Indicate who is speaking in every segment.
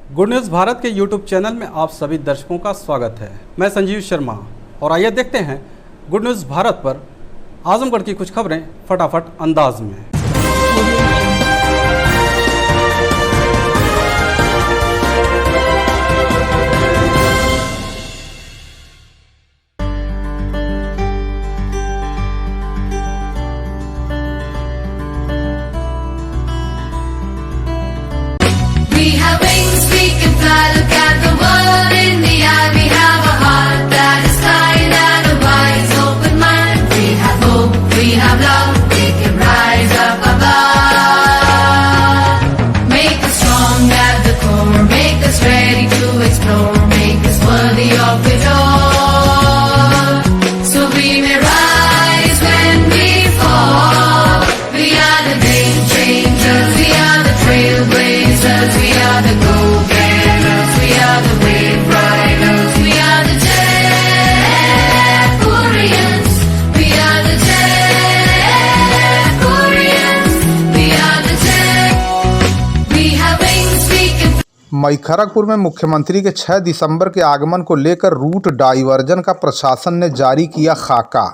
Speaker 1: Good news Bharat के YouTube channel में आप सभी दर्शकों का स्वागत है। मैं संजीव शर्मा और आइए देखते हैं गुड न्यूज़ भारत पर आजमगढ़ की कुछ खबरें फटाफट अंदाज में।
Speaker 2: We have wings, we can fly, look at the world in the eye. We have a heart that is kind and a wise open mind. We have hope, we have love, we can rise up above. Make us strong at the core, make us ready to explore, make us worthy of it all. So we may rise when we fall. We are the game changers, we are the trailblazers, we are the go-getters, we are the wave riders, we are the Jackorians, we are the Jackorians, we are the Jack. We have wings, we can.
Speaker 3: मई खड़गपुर में मुख्यमंत्री के 6 दिसंबर के आगमन को लेकर route diversion का प्रशासन ने जारी किया खाका।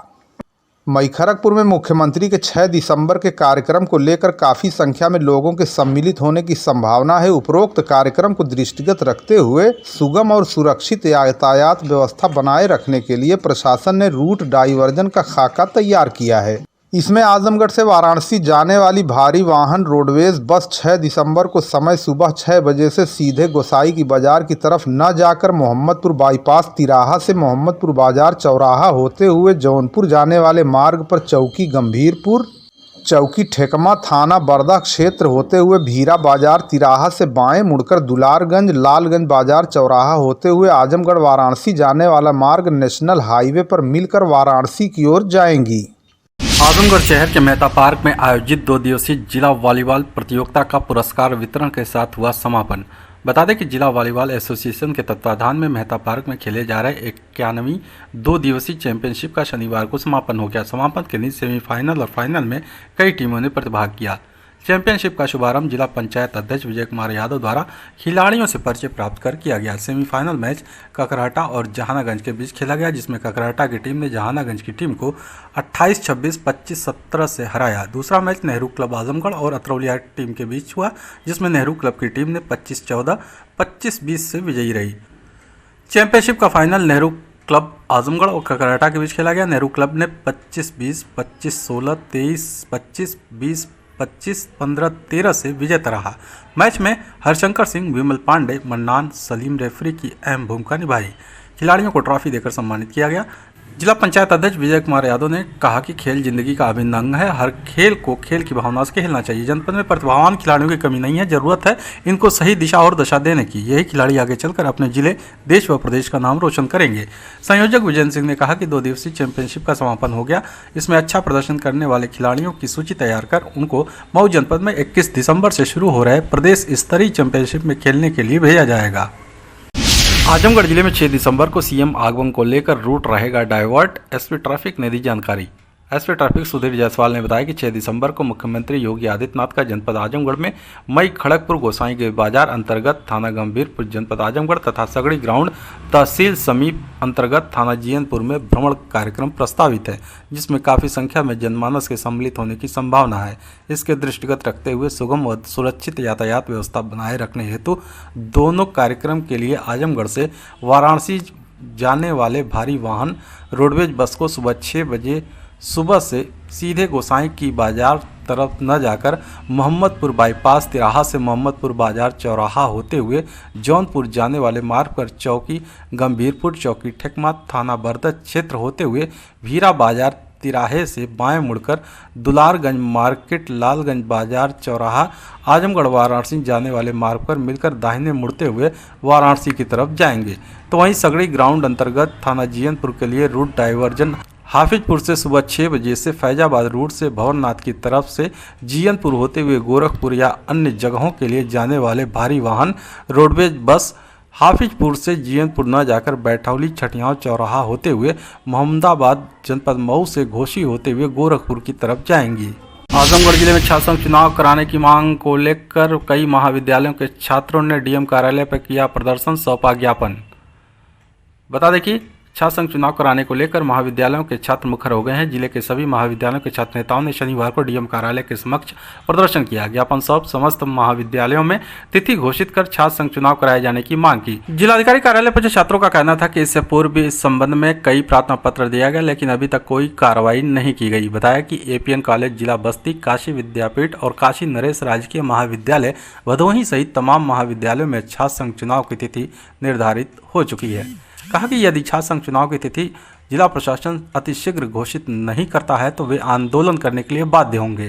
Speaker 3: मई खड़गपुर में मुख्यमंत्री के 6 दिसंबर के कार्यक्रम को लेकर काफ़ी संख्या में लोगों के सम्मिलित होने की संभावना है। उपरोक्त कार्यक्रम को दृष्टिगत रखते हुए सुगम और सुरक्षित यातायात व्यवस्था बनाए रखने के लिए प्रशासन ने रूट डाइवर्जन का खाका तैयार किया है। इसमें आजमगढ़ से वाराणसी जाने वाली भारी वाहन रोडवेज बस 6 दिसंबर को समय सुबह 6 बजे से सीधे गोसाई की बाजार की तरफ न जाकर मोहम्मदपुर बाईपास तिराहा से मोहम्मदपुर बाजार चौराहा होते हुए जौनपुर जाने वाले मार्ग पर चौकी गंभीरपुर, चौकी ठेकमा थाना बरदा क्षेत्र होते हुए भीरा बाजार तिराहा से बाएं मुड़कर दुलारगंज लालगंज बाजार चौराहा होते हुए आजमगढ़ वाराणसी जाने वाला मार्ग नेशनल हाईवे पर मिलकर वाराणसी की ओर जाएंगी।
Speaker 1: आजमगढ़ शहर के मेहता पार्क में आयोजित 2 दिवसीय जिला वॉलीबॉल प्रतियोगिता का पुरस्कार वितरण के साथ हुआ समापन। बता दें कि जिला वॉलीबॉल एसोसिएशन के तत्वाधान में मेहता पार्क में खेले जा रहे 91वीं 2 दिवसीय चैंपियनशिप का शनिवार को समापन हो गया। समापन के दिन सेमीफाइनल और फाइनल में कई टीमों ने प्रतिभाग किया। चैंपियनशिप का शुभारंभ जिला पंचायत अध्यक्ष विजय कुमार यादव द्वारा खिलाड़ियों से परिचय प्राप्त कर किया गया। सेमीफाइनल मैच ककरहटा और जहानागंज के बीच खेला गया, जिसमें ककरहटा की टीम ने जहानागंज की टीम को 28-26, 25-17 से हराया। दूसरा मैच नेहरू क्लब आजमगढ़ और अतरौलिया टीम के बीच हुआ, जिसमें नेहरू क्लब की टीम ने 25-14, 25-20 से विजयी रही। चैंपियनशिप का फाइनल नेहरू क्लब आजमगढ़ और ककरहटा के बीच खेला गया। नेहरू क्लब ने 25-20, 25-16, 23-25, 20, 25-15-13 से विजेता रहा। मैच में हरशंकर सिंह, विमल पांडे, मन्नान सलीम रेफरी की अहम भूमिका निभाई। खिलाड़ियों को ट्रॉफी देकर सम्मानित किया गया। जिला पंचायत अध्यक्ष विजय कुमार यादव ने कहा कि खेल जिंदगी का अभिन्न अंग है। हर खेल को खेल की भावना से खेलना चाहिए। जनपद में प्रतिभावान खिलाड़ियों की कमी नहीं है, जरूरत है इनको सही दिशा और दशा देने की। यही खिलाड़ी आगे चलकर अपने जिले, देश व प्रदेश का नाम रोशन करेंगे। संयोजक विजय सिंह ने कहा कि 2 दिवसीय चैंपियनशिप का समापन हो गया। इसमें अच्छा प्रदर्शन करने वाले खिलाड़ियों की सूची तैयार कर उनको मऊ जनपद में 21 दिसंबर से शुरू हो रहे प्रदेश स्तरीय चैंपियनशिप में खेलने के लिए भेजा जाएगा। आजमगढ़ जिले में 6 दिसंबर को सीएम आगमन को लेकर रूट रहेगा डाइवर्ट। एसपी ट्रैफिक ने दी जानकारी। एसपी ट्रैफिक सुधीर जायसवाल ने बताया कि 6 दिसंबर को मुख्यमंत्री योगी आदित्यनाथ का जनपद आजमगढ़ में मई खड़गपुर गोसाई के बाजार अंतर्गत थाना गंभीरपुर जनपद आजमगढ़ तथा सगड़ी ग्राउंड तहसील समीप अंतर्गत थाना जीयनपुर में भ्रमण कार्यक्रम प्रस्तावित है, जिसमें काफ़ी संख्या में जनमानस के सम्मिलित होने की संभावना है। इसके दृष्टिगत रखते हुए सुगम व सुरक्षित यातायात व्यवस्था बनाए रखने हेतु दोनों कार्यक्रम के लिए आजमगढ़ से वाराणसी जाने वाले भारी वाहन रोडवेज बस को सुबह 6 बजे सुबह से सीधे गोसाई की बाजार तरफ न जाकर मोहम्मदपुर बाईपास तिराहा से मोहम्मदपुर बाजार चौराहा होते हुए जौनपुर जाने वाले मार्ग पर चौकी गंभीरपुर, चौकी ठेकमा, थाना बरदा क्षेत्र होते हुए भीरा बाजार तिराहे से बाएं मुड़कर दुलारगंज मार्केट, लालगंज बाजार चौराहा, आजमगढ़ वाराणसी जाने वाले मार्ग पर मिलकर दाहिने मुड़ते हुए वाराणसी की तरफ जाएंगे। तो वहीं सगड़ी ग्राउंड अंतर्गत थाना जीयनपुर के लिए रूट डाइवर्जन हाफिजपुर से सुबह 6 बजे से फैजाबाद रूट से भवरनाथ की तरफ से जीयनपुर होते हुए गोरखपुर या अन्य जगहों के लिए जाने वाले भारी वाहन रोडवेज बस हाफिजपुर से जीयनपुर न जाकर बैठौली छठियाव चौराहा होते हुए मोहम्मदाबाद जनपद मऊ से घोसी होते हुए गोरखपुर की तरफ जाएंगी। आजमगढ़ जिले में छात्र संघ चुनाव कराने की मांग को लेकर कई महाविद्यालयों के छात्रों ने डीएम कार्यालय पर किया प्रदर्शन, सौंपा ज्ञापन। बता दें कि छात्र संघ चुनाव कराने को लेकर महाविद्यालयों के छात्र मुखर हो गए हैं। जिले के सभी महाविद्यालयों के छात्र नेताओं ने शनिवार को डीएम कार्यालय के समक्ष प्रदर्शन किया। ज्ञापन सौंप समस्त महाविद्यालयों में तिथि घोषित कर छात्र संघ चुनाव कराए जाने की मांग की। जिलाधिकारी कार्यालय पर छात्रों का कहना था कि इससे पूर्व भी इस संबंध में कई प्रार्थना पत्र दिया गया, लेकिन अभी तक कोई कार्रवाई नहीं की गई। बताया कि एपीएन कॉलेज जिला बस्ती, काशी विद्यापीठ और काशी नरेश राजकीय महाविद्यालय भदोही सहित तमाम महाविद्यालयों में छात्र संघ चुनाव की तिथि निर्धारित हो चुकी है। कहा कि यदि छात्र संघ चुनाव की तिथि जिला प्रशासन अतिशीघ्र घोषित नहीं करता है तो वे आंदोलन करने के लिए बाध्य होंगे।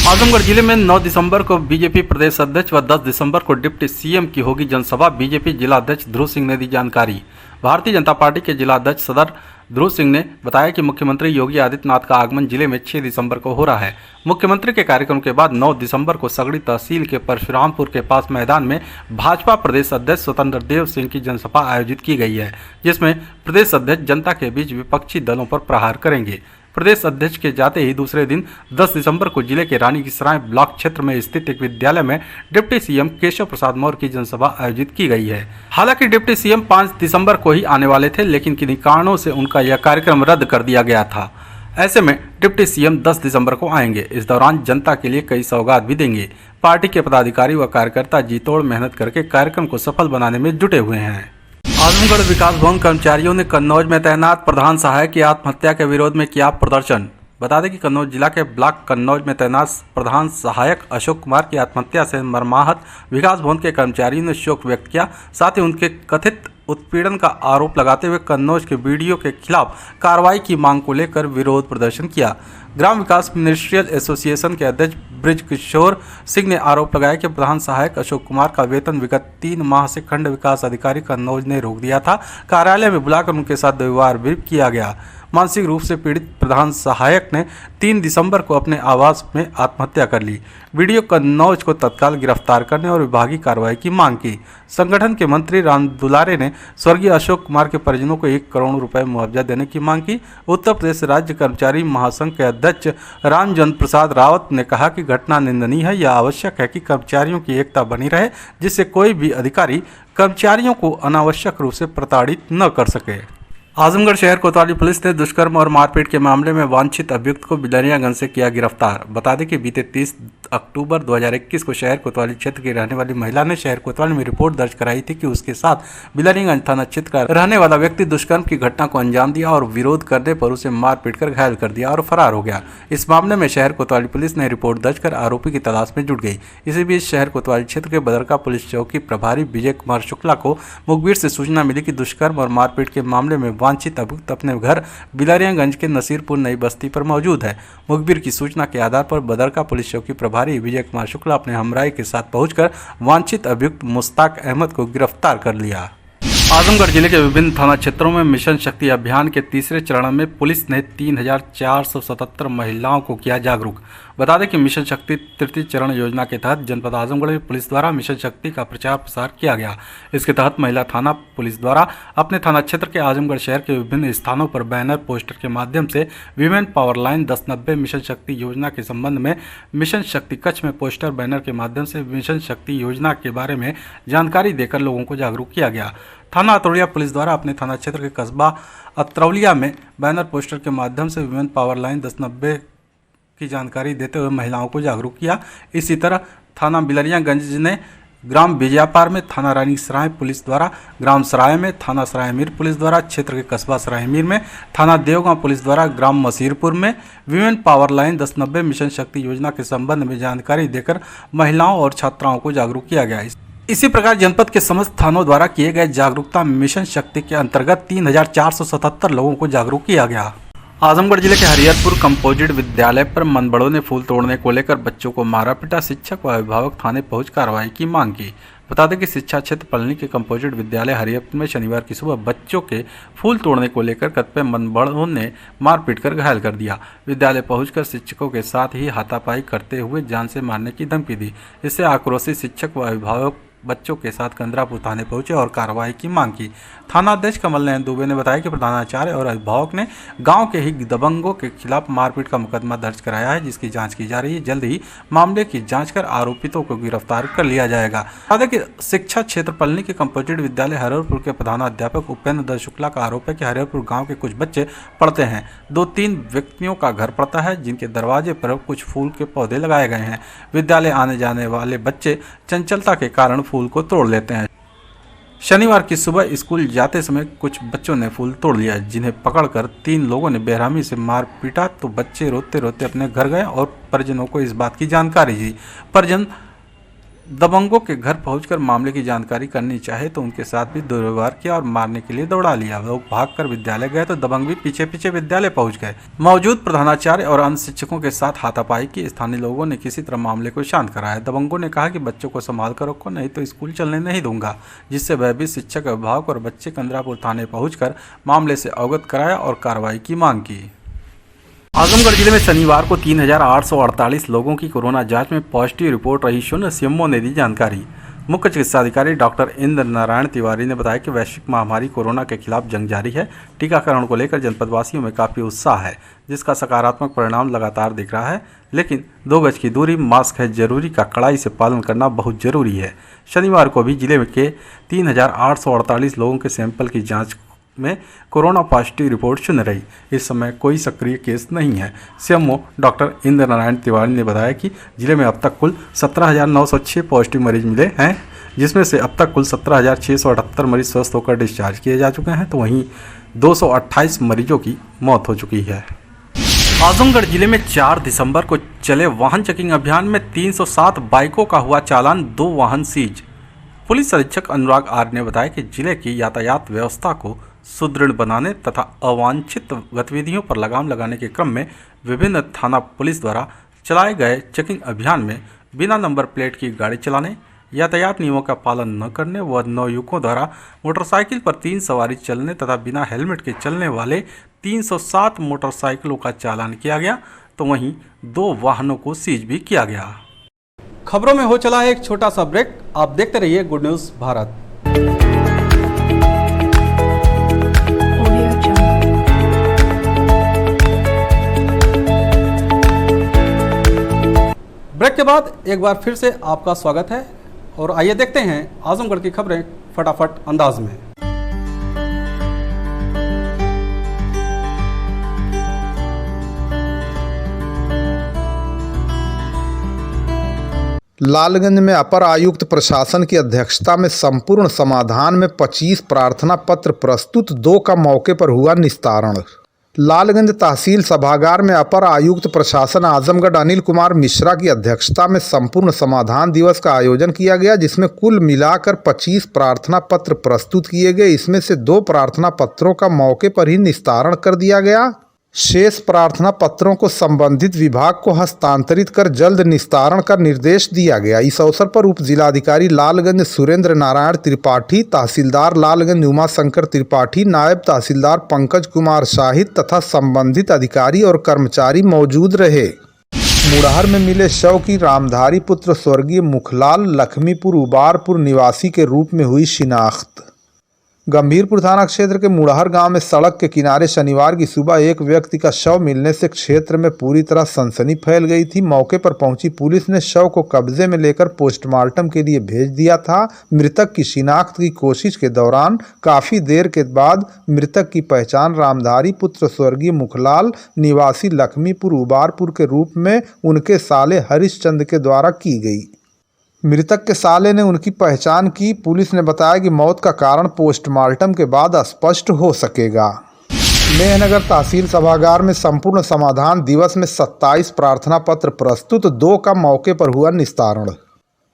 Speaker 1: आजमगढ़ जिले में 9 दिसंबर को बीजेपी प्रदेश अध्यक्ष व 10 दिसंबर को डिप्टी सीएम की होगी जनसभा। बीजेपी जिला अध्यक्ष ध्रुव सिंह ने दी जानकारी। भारतीय जनता पार्टी के जिला अध्यक्ष सदर ध्रुव सिंह ने बताया कि मुख्यमंत्री योगी आदित्यनाथ का आगमन जिले में 6 दिसंबर को हो रहा है। मुख्यमंत्री के कार्यक्रम के बाद 9 दिसंबर को सगड़ी तहसील के परशुरामपुर के पास मैदान में भाजपा प्रदेश अध्यक्ष स्वतंत्र देव सिंह की जनसभा आयोजित की गई है, जिसमें प्रदेश अध्यक्ष जनता के बीच विपक्षी दलों पर प्रहार करेंगे। प्रदेश अध्यक्ष के जाते ही दूसरे दिन 10 दिसंबर को जिले के रानी की सराय ब्लॉक क्षेत्र में स्थित एक विद्यालय में डिप्टी सीएम केशव प्रसाद मौर्य की जनसभा आयोजित की गई है। हालांकि डिप्टी सीएम 5 दिसंबर को ही आने वाले थे, लेकिन किन्हीं कारणों से उनका यह कार्यक्रम रद्द कर दिया गया था। ऐसे में डिप्टी सीएम 10 दिसंबर को आएंगे। इस दौरान जनता के लिए कई सौगात भी देंगे। पार्टी के पदाधिकारी व कार्यकर्ता जी तोड़ मेहनत करके कार्यक्रम को सफल बनाने में जुटे हुए हैं। आजमगढ़ विकास भवन कर्मचारियों ने कन्नौज में तैनात प्रधान सहायक की आत्महत्या के विरोध में किया प्रदर्शन। बता दें कि कन्नौज जिला के ब्लॉक कन्नौज में तैनात प्रधान सहायक अशोक कुमार की आत्महत्या से मर्माहत विकास भवन के कर्मचारियों ने शोक व्यक्त किया। साथ ही उनके कथित उत्पीड़न का आरोप लगाते हुए कन्नौज के बीडीओ के खिलाफ कार्रवाई की मांग को लेकर विरोध प्रदर्शन किया। ग्राम विकास मिनिस्ट्रियल एसोसिएशन के अध्यक्ष ब्रिज किशोर सिंह ने आरोप लगाया कि प्रधान सहायक अशोक कुमार का वेतन विगत 3 माह से खंड विकास अधिकारी कन्नौज ने रोक दिया था। कार्यालय में बुलाकर उनके साथ दुर्व्यवहार भी किया गया। मानसिक रूप से पीड़ित प्रधान सहायक ने 3 दिसंबर को अपने आवास में आत्महत्या कर ली। वीडियो कन्नौज को तत्काल गिरफ्तार करने और विभागीय कार्रवाई की मांग की। संगठन के मंत्री राम दुलारे ने स्वर्गीय अशोक कुमार के परिजनों को 1 करोड़ रुपए मुआवजा देने की मांग की। उत्तर प्रदेश राज्य कर्मचारी महासंघ के अध्यक्ष रामचंद्र प्रसाद रावत ने कहा कि घटना निंदनीय है। यह आवश्यक है कि कर्मचारियों की एकता बनी रहे, जिससे कोई भी अधिकारी कर्मचारियों को अनावश्यक रूप से प्रताड़ित न कर सके। आजमगढ़ शहर कोतवाली पुलिस ने दुष्कर्म और मारपीट के मामले में वांछित अभियुक्त को बिलरियागंज से किया गिरफ्तार। बता दें कि बीते 30 अक्टूबर 2021 को शहर कोतवाली क्षेत्र की रहने वाली महिला ने शहर कोतवाली में रिपोर्ट दर्ज कराई थी कि उसके साथ बिलरियागंज थाना क्षेत्र का रहने वाला व्यक्ति दुष्कर्म की घटना को अंजाम दिया और विरोध करने पर उसे मारपीट कर घायल कर दिया और फरार हो गया। इस मामले में शहर कोतवाली पुलिस ने रिपोर्ट दर्ज कर आरोपी की तलाश में जुट गई। इसी बीच शहर कोतवाली क्षेत्र के बदरका पुलिस चौकी प्रभारी विजय कुमार शुक्ला को मुखबिर से सूचना मिली कि दुष्कर्म और मारपीट के मामले में वांछित अभियुक्त अपने घर बिलरियागंज के नसीरपुर नई बस्ती पर मौजूद है। मुखबिर की सूचना के आधार पर बदरका पुलिस चौकी प्रभारी विजय कुमार शुक्ला अपने हमराई के साथ पहुंचकर वांछित अभियुक्त मुश्ताक अहमद को गिरफ्तार कर लिया। आजमगढ़ जिले के विभिन्न थाना क्षेत्रों में मिशन शक्ति अभियान के तीसरे चरण में पुलिस ने 3477 महिलाओं को किया जागरूक। बता दें कि मिशन शक्ति तृतीय चरण योजना के तहत जनपद आजमगढ़ में पुलिस द्वारा मिशन शक्ति का प्रचार प्रसार किया गया। इसके तहत महिला थाना पुलिस द्वारा अपने थाना क्षेत्र के आजमगढ़ शहर के विभिन्न स्थानों पर बैनर पोस्टर के माध्यम से वीमेन पावर लाइन 1090 मिशन शक्ति योजना के संबंध में मिशन शक्ति कच्छ में पोस्टर बैनर के माध्यम से मिशन शक्ति योजना के बारे में जानकारी देकर लोगों को जागरूक किया गया। थाना अतरौलिया पुलिस द्वारा अपने थाना क्षेत्र के कस्बा अतरौलिया में बैनर पोस्टर के माध्यम से वीमेन पावर लाइन 1090 की जानकारी देते हुए महिलाओं को जागरूक किया। इसी तरह थाना बिलरियागंज ने ग्राम विजयापार में, थाना रानी सराय पुलिस द्वारा ग्राम सराय में, थाना सरायमीर पुलिस द्वारा क्षेत्र के कस्बा सरायमीर में, थाना देवगांव पुलिस द्वारा ग्राम मसीरपुर में वीमेन पावर लाइन 1090 मिशन शक्ति योजना के संबंध में जानकारी देकर महिलाओं और छात्राओं को जागरूक किया गया। इसी प्रकार जनपद के समस्त थानों द्वारा किए गए जागरूकता मिशन शक्ति के अंतर्गत 3477 लोगों को जागरूक किया गया। आजमगढ़ जिले के हरिहरपुर कंपोजिट विद्यालय पर मनबड़ों ने फूल तोड़ने को लेकर बच्चों को मारा पीटा। शिक्षक व अभिभावक थाने पहुंच कार्रवाई की मांग की। बता दें कि शिक्षा क्षेत्र पलनी के कंपोजिट विद्यालय हरिहरपुर में शनिवार की सुबह बच्चों के फूल तोड़ने को लेकर कतिपय मनबड़ों ने मारपीट कर घायल कर दिया। विद्यालय पहुंचकर शिक्षकों के साथ ही हाथापाई करते हुए जान से मारने की धमकी दी। इससे आक्रोशित शिक्षक व अभिभावक बच्चों के साथ कंदरापुर थाने पहुंचे और कार्रवाई की मांग की। थानाध्यक्ष कमल नयन दुबे ने बताया कि प्रधानाचार्य और अभिभावक ने गांव के ही दबंगों के खिलाफ मारपीट का मुकदमा दर्ज कराया है, जिसकी जांच की जा रही है। जल्द ही मामले की जांच कर आरोपितों को गिरफ्तार कर लिया जाएगा। बता दें कि शिक्षा क्षेत्र पलनी के कंपोजिट विद्यालय हरिहरपुर के प्रधानाध्यापक उपेंद्र दत्त शुक्ला का आरोप है कि हरिहरपुर गाँव के कुछ बच्चे पढ़ते हैं। 2-3 व्यक्तियों का घर पड़ता है, जिनके दरवाजे पर कुछ फूल के पौधे लगाए गए हैं। विद्यालय आने जाने वाले बच्चे चंचलता के कारण फूल को तोड़ लेते हैं। शनिवार की सुबह स्कूल जाते समय कुछ बच्चों ने फूल तोड़ लिया, जिन्हें पकड़कर 3 लोगों ने बेरहमी से मार पीटा तो बच्चे रोते रोते अपने घर गए और परिजनों को इस बात की जानकारी दी। परिजन दबंगों के घर पहुंचकर मामले की जानकारी करनी चाहे तो उनके साथ भी दुर्व्यवहार किया और मारने के लिए दौड़ा लिया। लोग भागकर विद्यालय गए तो दबंग भी पीछे पीछे विद्यालय पहुंच गए। मौजूद प्रधानाचार्य और अन्य शिक्षकों के साथ हाथापाई की। स्थानीय लोगों ने किसी तरह मामले को शांत कराया। दबंगों ने कहा कि बच्चों को संभाल कर रखो, नहीं तो स्कूल चलने नहीं दूंगा, जिससे भयभीत शिक्षक, अभिभावक और बच्चे कंदरापुर थाने पहुंचकर मामले से अवगत कराया और कार्रवाई की मांग की। आजमगढ़ जिले में शनिवार को 3,848 लोगों की कोरोना जांच में पॉजिटिव रिपोर्ट रही। शून्य सीएमओ ने दी जानकारी। मुख्य चिकित्साधिकारी डॉक्टर इंद्र नारायण तिवारी ने बताया कि वैश्विक महामारी कोरोना के खिलाफ जंग जारी है। टीकाकरण को लेकर जनपदवासियों में काफ़ी उत्साह है, जिसका सकारात्मक परिणाम लगातार दिख रहा है। लेकिन 2 गज की दूरी, मास्क है जरूरी का कड़ाई से पालन करना बहुत जरूरी है। शनिवार को भी जिले के 3,848 लोगों के सैंपल की जाँच में कोरोना पॉजिटिव रिपोर्ट शून्य रही। इस समय कोई सक्रिय केस नहीं है। सीएमओ डॉक्टर इंद्र नारायण तिवारी ने बताया कि जिले में अब तक कुल 17,906 पॉजिटिव मरीज मिले हैं, जिसमें से अब तक कुल 17,678 मरीज स्वस्थ होकर डिस्चार्ज किए जा चुके हैं, तो वहीं 228 मरीजों की मौत हो चुकी है। आजमगढ़ जिले में 4 दिसंबर को चले वाहन चेकिंग अभियान में 307 बाइकों का हुआ चालान, 2 वाहन सीज। पुलिस अधीक्षक अनुराग आर्य ने बताया कि जिले की यातायात व्यवस्था को सुदृढ़ बनाने तथा अवांछित गतिविधियों पर लगाम लगाने के क्रम में विभिन्न थाना पुलिस द्वारा चलाए गए चेकिंग अभियान में बिना नंबर प्लेट की गाड़ी चलाने, यातायात नियमों का पालन न करने व नवयुवकों द्वारा मोटरसाइकिल पर 3 सवारी चलने तथा बिना हेलमेट के चलने वाले 307 मोटरसाइकिलों का चालान किया गया, तो वहीं 2 वाहनों को सीज भी किया गया। खबरों में हो चला है एक छोटा सा ब्रेक। आप देखते रहिए गुड न्यूज़ भारत। ब्रेक के बाद एक बार फिर से आपका स्वागत है और आइए देखते हैं आजमगढ़ की खबरें फटाफट अंदाज में।
Speaker 3: लालगंज में अपर आयुक्त प्रशासन की अध्यक्षता में संपूर्ण समाधान में 25 प्रार्थना पत्र प्रस्तुत, 2 का मौके पर हुआ निस्तारण। लालगंज तहसील सभागार में अपर आयुक्त प्रशासन आजमगढ़ अनिल कुमार मिश्रा की अध्यक्षता में संपूर्ण समाधान दिवस का आयोजन किया गया, जिसमें कुल मिलाकर 25 प्रार्थना पत्र प्रस्तुत किए गए। इसमें से 2 प्रार्थना पत्रों का मौके पर ही निस्तारण कर दिया गया। शेष प्रार्थना पत्रों को संबंधित विभाग को हस्तांतरित कर जल्द निस्तारण का निर्देश दिया गया। इस अवसर पर उप जिलाधिकारी लालगंज सुरेंद्र नारायण त्रिपाठी, तहसीलदार लालगंज उमाशंकर त्रिपाठी, नायब तहसीलदार पंकज कुमार शाहिद तथा संबंधित अधिकारी और कर्मचारी मौजूद रहे। मुड़हर में मिले शव की रामधारी पुत्र स्वर्गीय मुखलाल लक्ष्मीपुर उबारपुर निवासी के रूप में हुई शिनाख्त। गंभीरपुर थाना क्षेत्र के मुड़हर गांव में सड़क के किनारे शनिवार की सुबह एक व्यक्ति का शव मिलने से क्षेत्र में पूरी तरह सनसनी फैल गई थी। मौके पर पहुंची पुलिस ने शव को कब्जे में लेकर पोस्टमार्टम के लिए भेज दिया था। मृतक की शिनाख्त की कोशिश के दौरान काफी देर के बाद मृतक की पहचान रामधारी पुत्र स्वर्गीय मुखलाल निवासी लक्ष्मीपुर उबारपुर के रूप में उनके साले हरिश्चंद्र के द्वारा की गई। मृतक के साले ने उनकी पहचान की। पुलिस ने बताया कि मौत का कारण पोस्टमार्टम के बाद स्पष्ट हो सकेगा। मेहनगर तहसील सभागार में संपूर्ण समाधान दिवस में 27 प्रार्थना पत्र प्रस्तुत, 2 का मौके पर हुआ निस्तारण।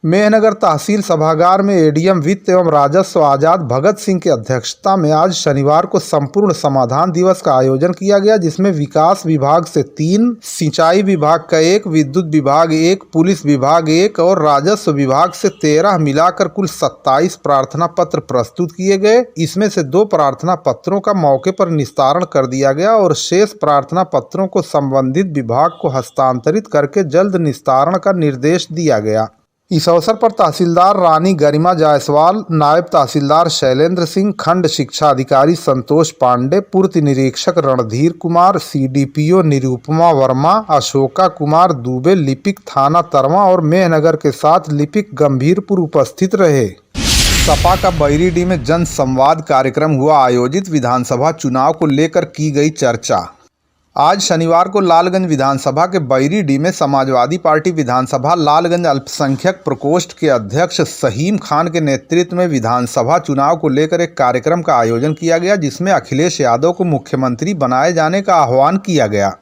Speaker 3: मेहनगर तहसील सभागार में एडीएम वित्त एवं राजस्व आजाद भगत सिंह की अध्यक्षता में आज शनिवार को संपूर्ण समाधान दिवस का आयोजन किया गया, जिसमें विकास विभाग से 3, सिंचाई विभाग का 1, विद्युत विभाग 1, पुलिस विभाग 1 और राजस्व विभाग से 13 मिलाकर कुल 27 प्रार्थना पत्र प्रस्तुत किए गए। इसमें से 2 प्रार्थना पत्रों का मौके पर निस्तारण कर दिया गया और शेष प्रार्थना पत्रों को संबंधित विभाग को हस्तांतरित करके जल्द निस्तारण का निर्देश दिया गया। इस अवसर पर तहसीलदार रानी गरिमा जायसवाल, नायब तहसीलदार शैलेंद्र सिंह, खंड शिक्षा अधिकारी संतोष पांडे, पूर्ति निरीक्षक रणधीर कुमार, सीडीपीओ निरूपमा वर्मा, अशोका कुमार दुबे, लिपिक थाना तरवा और मेहनगर के साथ लिपिक गंभीरपुर उपस्थित रहे। सपा का बहिरीडीह में जन संवाद कार्यक्रम हुआ आयोजित। विधानसभा चुनाव को लेकर की गई चर्चा। आज शनिवार को लालगंज विधानसभा के बहिरीडीह में समाजवादी पार्टी विधानसभा लालगंज अल्पसंख्यक प्रकोष्ठ के अध्यक्ष सहीम खान के नेतृत्व में विधानसभा चुनाव को लेकर एक कार्यक्रम का आयोजन किया गया, जिसमें अखिलेश यादव को मुख्यमंत्री बनाए जाने का आह्वान किया गया।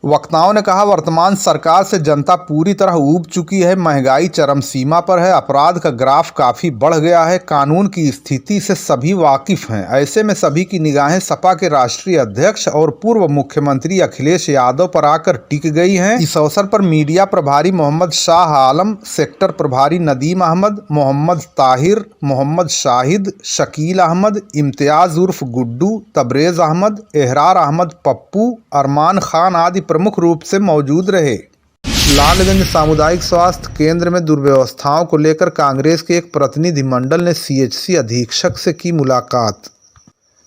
Speaker 3: वक्ताओं ने कहा, वर्तमान सरकार से जनता पूरी तरह ऊब चुकी है। महंगाई चरम सीमा पर है, अपराध का ग्राफ काफ़ी बढ़ गया है, कानून की स्थिति से सभी वाकिफ हैं। ऐसे में सभी की निगाहें सपा के राष्ट्रीय अध्यक्ष और पूर्व मुख्यमंत्री अखिलेश यादव पर आकर टिक गई हैं। इस अवसर पर मीडिया प्रभारी मोहम्मद शाह आलम, सेक्टर प्रभारी नदीम अहमद, मोहम्मद ताहिर, मोहम्मद शाहिद, शकील अहमद, इम्तियाज उर्फ गुड्डू, तबरेज अहमद, एहरार अहमद पप्पू, अरमान खान आदि प्रमुख रूप से मौजूद रहे। लालगंज सामुदायिक स्वास्थ्य केंद्र में दुर्व्यवस्थाओं को लेकर कांग्रेस के एक प्रतिनिधिमंडल ने सीएचसी अधीक्षक से की मुलाकात।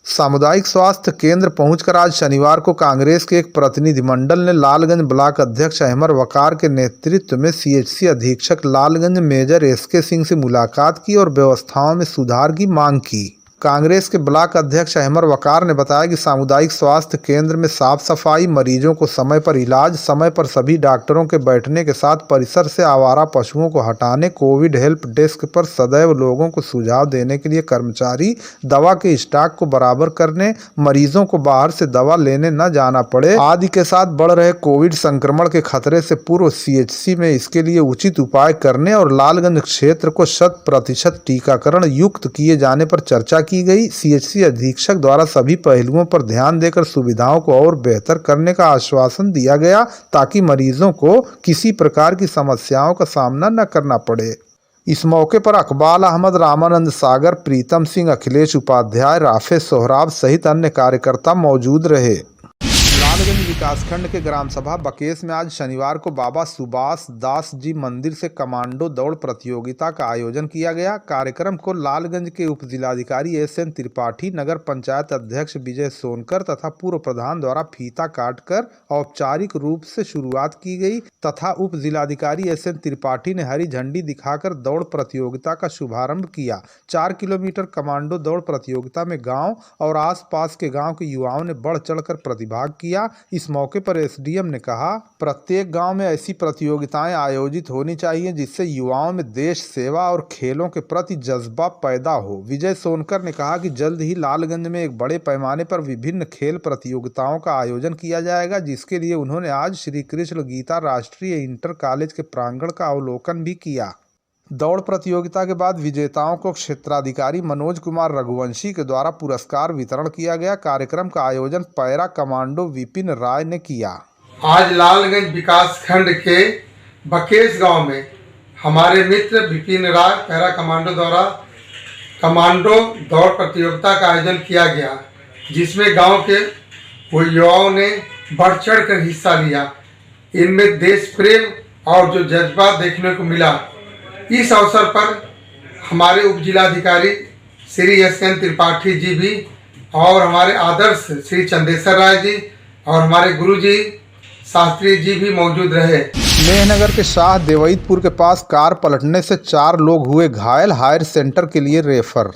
Speaker 3: सामुदायिक स्वास्थ्य केंद्र पहुंचकर आज शनिवार को कांग्रेस के एक प्रतिनिधिमंडल ने लालगंज ब्लॉक अध्यक्ष अहमद वकार के नेतृत्व में सीएचसी अधीक्षक लालगंज मेजर एसके सिंह से मुलाकात की और व्यवस्थाओं में सुधार की मांग की। कांग्रेस के ब्लॉक अध्यक्ष अहमद वकार ने बताया कि सामुदायिक स्वास्थ्य केंद्र में साफ सफाई, मरीजों को समय पर इलाज, समय पर सभी डॉक्टरों के बैठने के साथ परिसर से आवारा पशुओं को हटाने, कोविड हेल्प डेस्क पर सदैव लोगों को सुझाव देने के लिए कर्मचारी, दवा के स्टॉक को बराबर करने, मरीजों को बाहर से दवा लेने न जाना पड़े आदि के साथ बढ़ रहे कोविड संक्रमण के खतरे से पूर्व सीएचसी में इसके लिए उचित उपाय करने और लालगंज क्षेत्र को 100% टीकाकरण युक्त किए जाने पर चर्चा की गई। सीएचसी अधीक्षक द्वारा सभी पहलुओं पर ध्यान देकर सुविधाओं को और बेहतर करने का आश्वासन दिया गया, ताकि मरीजों को किसी प्रकार की समस्याओं का सामना न करना पड़े। इस मौके पर अकबाल अहमद, रामानंद सागर, प्रीतम सिंह, अखिलेश उपाध्याय, राफे सोहराब सहित अन्य कार्यकर्ता मौजूद रहे। लालगंज विकासखंड के ग्राम सभा बकेश में आज शनिवार को बाबा सुभाष दास जी मंदिर से कमांडो दौड़ प्रतियोगिता का आयोजन किया गया। कार्यक्रम को लालगंज के उप जिलाधिकारी एसएन त्रिपाठी, नगर पंचायत अध्यक्ष विजय सोनकर तथा पूर्व प्रधान द्वारा फीता काटकर औपचारिक रूप से शुरुआत की गई तथा उप जिलाधिकारी एसएन त्रिपाठी ने हरी झंडी दिखाकर दौड़ प्रतियोगिता का शुभारंभ किया। 4 किलोमीटर कमांडो दौड़ प्रतियोगिता में गाँव और आसपास के गाँव के युवाओं ने बढ़ चढ़कर प्रतिभाग किया। इस मौके पर एसडीएम ने कहा, प्रत्येक गांव में ऐसी प्रतियोगिताएं आयोजित होनी चाहिए जिससे युवाओं में देश सेवा और खेलों के प्रति जज्बा पैदा हो। विजय सोनकर ने कहा कि जल्द ही लालगंज में एक बड़े पैमाने पर विभिन्न खेल प्रतियोगिताओं का आयोजन किया जाएगा, जिसके लिए उन्होंने आज श्री कृष्ण गीता राष्ट्रीय इंटर कॉलेज के प्रांगण का अवलोकन भी किया। दौड़ प्रतियोगिता के बाद विजेताओं को क्षेत्राधिकारी मनोज कुमार रघुवंशी के द्वारा पुरस्कार वितरण किया गया। कार्यक्रम का आयोजन पैरा कमांडो विपिन राय ने किया।
Speaker 4: आज लालगंज विकास खंड के बकेश गांव में हमारे मित्र विपिन राय पैरा कमांडो द्वारा कमांडो दौड़ प्रतियोगिता का आयोजन किया गया, जिसमें गांव के युवाओं ने बढ़ चढ़ कर हिस्सा लिया। इनमें देश प्रेम और जो जज्बा देखने को मिला। इस अवसर पर हमारे उप जिलाधिकारी श्री एसएन त्रिपाठी जी भी और हमारे आदर्श श्री चंदेश्वर राय जी और हमारे गुरुजी शास्त्री जी भी मौजूद रहे।
Speaker 3: मेहनगर के शाह देवईदपुर के पास कार पलटने से 4 लोग हुए घायल, हायर सेंटर के लिए रेफर।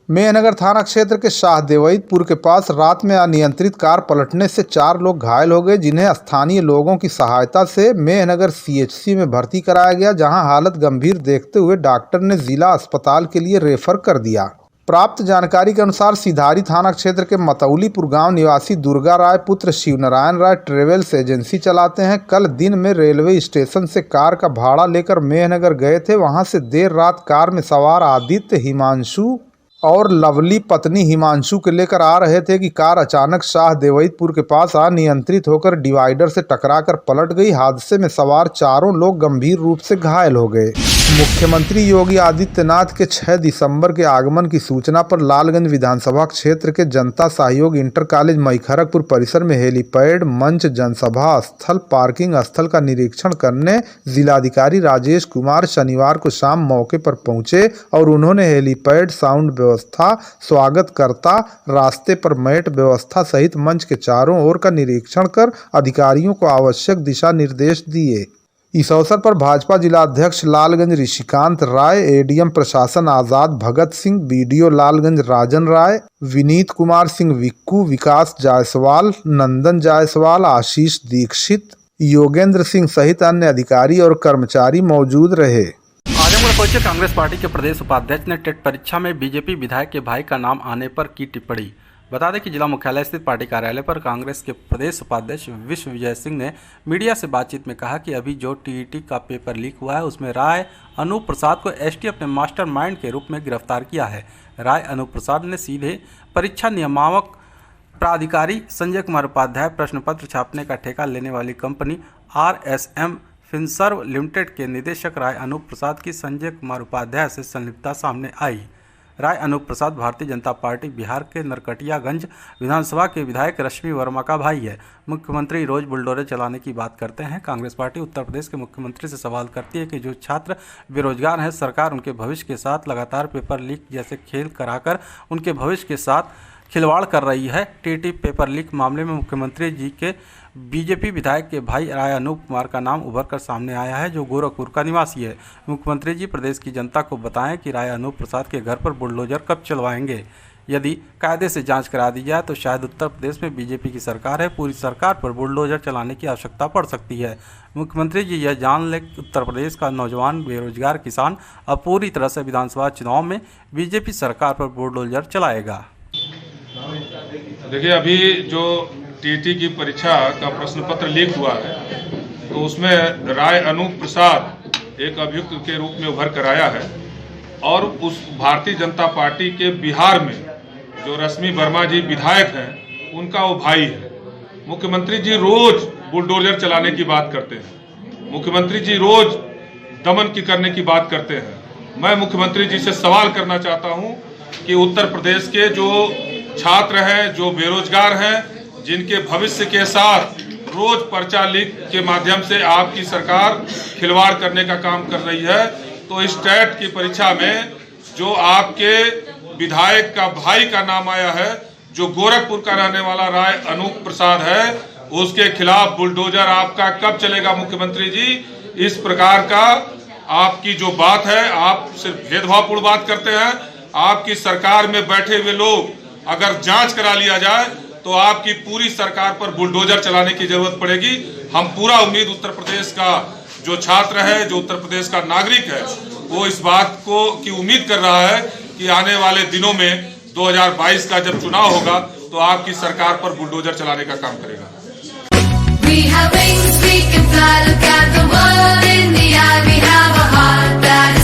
Speaker 3: मेहनगर थाना क्षेत्र के शाह देवईदपुर के पास रात में अनियंत्रित कार पलटने से 4 लोग घायल हो गए, जिन्हें स्थानीय लोगों की सहायता से मेहनगर सीएचसी में भर्ती कराया गया, जहां हालत गंभीर देखते हुए डॉक्टर ने जिला अस्पताल के लिए रेफर कर दिया। प्राप्त जानकारी के अनुसार सिधारी थाना क्षेत्र के मतौलीपुर गांव निवासी दुर्गा राय पुत्र शिवनारायण राय ट्रेवल्स एजेंसी चलाते हैं। कल दिन में रेलवे स्टेशन से कार का भाड़ा लेकर मेहनगर गए थे। वहां से देर रात कार में सवार आदित्य, हिमांशु, और लवली पत्नी हिमांशु के लेकर आ रहे थे कि कार अचानक शाह देवईतपुर के पास अनियंत्रित होकर डिवाइडर से टकराकर पलट गई। हादसे में सवार चारों लोग गंभीर रूप से घायल हो गए। मुख्यमंत्री योगी आदित्यनाथ के 6 दिसंबर के आगमन की सूचना पर लालगंज विधानसभा क्षेत्र के जनता सहयोग इंटर कॉलेज मईखरकपुर परिसर में हेलीपैड, मंच, जनसभा स्थल, पार्किंग स्थल का निरीक्षण करने जिलाधिकारी राजेश कुमार शनिवार को शाम मौके पर पहुंचे और उन्होंने हेलीपैड, साउंड व्यवस्था, स्वागतकर्ता, रास्ते पर मैट व्यवस्था सहित मंच के चारों ओर का निरीक्षण कर अधिकारियों को आवश्यक दिशा निर्देश दिए। इस अवसर पर भाजपा जिलाध्यक्ष लालगंज ऋषिकांत राय, एडीएम प्रशासन आजाद भगत सिंह, बीडीओ लालगंज राजन राय, विनीत कुमार सिंह विक्कू, विकास जायसवाल, नंदन जायसवाल, आशीष दीक्षित, योगेंद्र सिंह सहित अन्य अधिकारी और कर्मचारी मौजूद रहे।
Speaker 1: आजमगढ़ पहुंचे कांग्रेस पार्टी के प्रदेश उपाध्यक्ष ने टेट परीक्षा में बीजेपी विधायक के भाई का नाम आने पर की टिप्पणी। बता दें कि जिला मुख्यालय स्थित पार्टी कार्यालय पर कांग्रेस के प्रदेश उपाध्यक्ष विश्व विजय सिंह ने मीडिया से बातचीत में कहा कि अभी जो टीईटी का पेपर लीक हुआ है उसमें राय अनूप प्रसाद को एसटीएफ ने मास्टरमाइंड के रूप में गिरफ्तार किया है। राय अनूप प्रसाद ने सीधे परीक्षा नियामक प्राधिकारी संजय कुमार उपाध्याय प्रश्न पत्र छापने का ठेका लेने वाली कंपनी RSM फिनसर्व लिमिटेड के निदेशक राय अनूप प्रसाद की संजय कुमार उपाध्याय से संलिप्तता सामने आई। राय अनूप प्रसाद भारतीय जनता पार्टी बिहार के नरकटियागंज विधानसभा के विधायक रश्मि वर्मा का भाई है। मुख्यमंत्री रोज बुलडोजर चलाने की बात करते हैं। कांग्रेस पार्टी उत्तर प्रदेश के मुख्यमंत्री से सवाल करती है कि जो छात्र बेरोजगार हैं, सरकार उनके भविष्य के साथ लगातार पेपर लीक जैसे खेल कराकर उनके भविष्य के साथ खिलवाड़ कर रही है। टीटी पेपर लीक मामले में मुख्यमंत्री जी के बीजेपी विधायक के भाई राय अनूप कुमार का नाम उभर कर सामने आया है, जो गोरखपुर का निवासी है। मुख्यमंत्री जी प्रदेश की जनता को बताएं कि राय अनूप प्रसाद के घर पर बुलडोजर कब चलवाएंगे। यदि कायदे से जांच करा दी जाए तो शायद उत्तर प्रदेश में बीजेपी की सरकार है, पूरी सरकार पर बुलडोजर चलाने की आवश्यकता पड़ सकती है। मुख्यमंत्री जी यह जान लें कि उत्तर प्रदेश का नौजवान, बेरोजगार किसान अब पूरी तरह से विधानसभा चुनाव में बीजेपी सरकार पर बुलडोजर चलाएगा।
Speaker 5: देखिए, अभी जो टीटी की परीक्षा का प्रश्न पत्र लीक हुआ है तो उसमें राय अनूप प्रसाद एक अभियुक्त के रूप में उभर कर आया है और उस भारतीय जनता पार्टी के बिहार में जो रश्मि वर्मा जी विधायक हैं उनका वो भाई है। मुख्यमंत्री जी रोज बुलडोजर चलाने की बात करते हैं, मुख्यमंत्री जी रोज दमन की करने की बात करते हैं। मैं मुख्यमंत्री जी से सवाल करना चाहता हूं कि उत्तर प्रदेश के जो छात्र हैं, जो बेरोजगार हैं, जिनके भविष्य के साथ रोज पर्चा लीक के माध्यम से आपकी सरकार खिलवाड़ करने का काम कर रही है, तो इस टेट की परीक्षा में जो आपके विधायक का भाई का नाम आया है, जो गोरखपुर का रहने वाला राय अनूप प्रसाद है, उसके खिलाफ बुलडोजर आपका कब चलेगा। मुख्यमंत्री जी, इस प्रकार का आपकी जो बात है, आप सिर्फ भेदभावपूर्ण बात करते हैं। आपकी सरकार में बैठे हुए लोग अगर जांच करा लिया जाए तो आपकी पूरी सरकार पर बुलडोजर चलाने की जरूरत पड़ेगी। हम पूरा उम्मीद उत्तर प्रदेश का जो छात्र है, जो उत्तर प्रदेश का नागरिक है, वो इस बात को की उम्मीद कर रहा है कि आने वाले दिनों में 2022 का जब चुनाव होगा तो आपकी सरकार पर बुलडोजर चलाने का काम करेगा।
Speaker 2: We have wings, we can fly, look at the world in the eye, we have a heart that